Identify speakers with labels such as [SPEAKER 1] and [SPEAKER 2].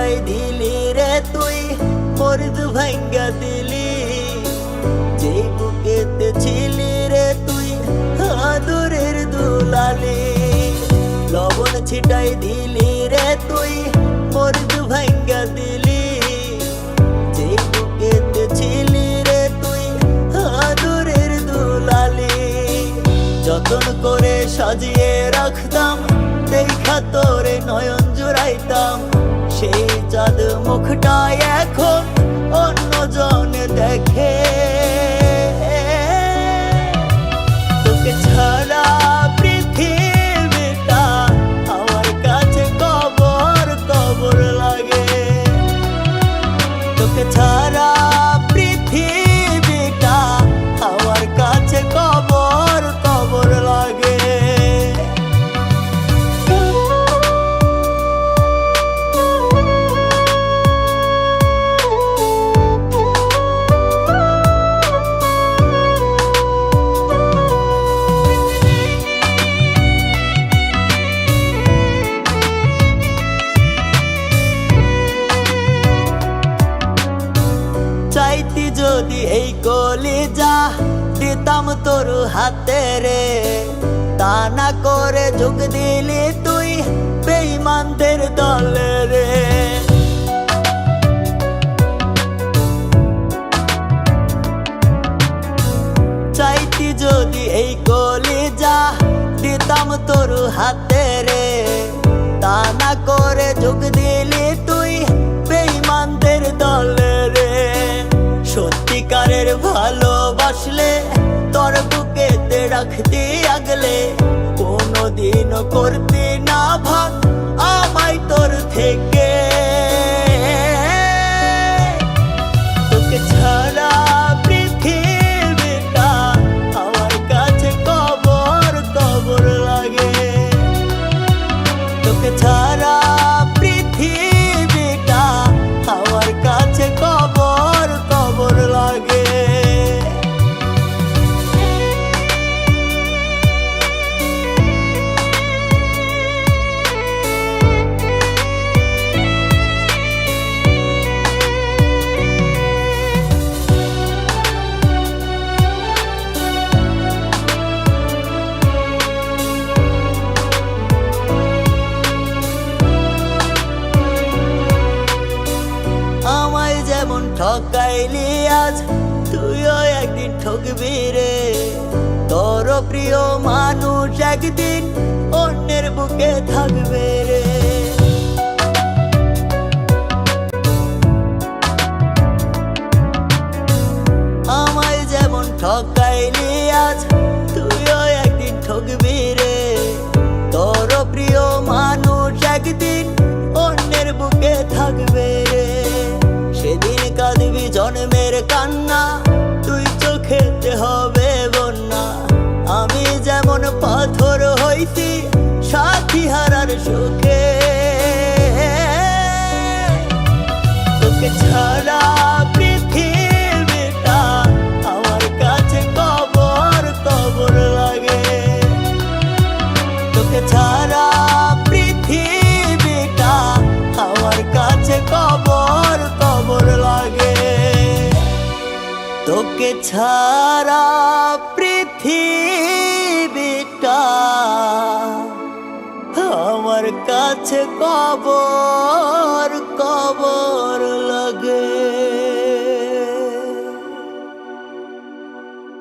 [SPEAKER 1] ছিটাই দিলি রে তুই, মরিদ ভাঙ্গা দিলি। যে বুকেতে ছিলি রে তুই আদরের দুলালি, লবণ ছিটাই দিলি রে তুই, মরিদ ভাঙ্গা দিলি। যে বুকেতে ছিলি রে তুই আদরের দুলালি, যতন করে সাজিয়ে রাখতাম, দেখা তোরে নয়ন জুড়াইতাম। সেই চাঁদ মুখটাই এখন অন্যজন দেখে, তোকে ছাড়া পৃথিবীটা আমার কাছে কবর কবর লাগে। তোকে ছাড়া পৃথিবীটা আমার কাছে কবর কবর লাগে। চাইতি যদি এই কলিজা দিতাম তোর হাতে রে, তা না করে যোগ দিলি তুই বেঈমানদের দলে রে। চাইতি যদি এই কলিজা দিতাম তোর হাতে রে, তা না করে যোগ দিলি তুই বেঈমানদের দলে রে। সত্যিকারের ভালোবাসলে তোর বুকেতে রাখতি আগলে, কোনোদিনও করতি না ভাগ আমায় তোর থেকে। তোকে ছাড়া পৃথিবীটা আমার কাছে কবর কবর লাগে। তোকে ছাড়া পৃথিবীটা আমার কাছে কবর কবর লাগে। আমায় যেমন ঠকাইলি আজ, তুইও একদিন ঠকবি রে। তোর প্রিয় মানুষ একদিন অন্যের বুকে থাকবে রে। আমায় যেমন ঠকাইলি আজ, তুইও একদিন ঠকবি রে। তোর প্রিয় মানুষ একদিন অন্যের বুকে থাকবে রে। সেদিন কাঁদবি জন্মের কান্না, তুই চোখেতে হবে বন্যা। আমি যেমন পাথর হইছি সাথী হারার সুখে, তোকে ছাড়া পৃথিবীটা আমার কাছে কবর কবর লাগে। তোকে ছাড়া পৃথিবীটা আমার কাছে কবর কবর লাগে। তোকে ছাড়া পৃথিবীটা আমার কাছে কবর কবর লাগে।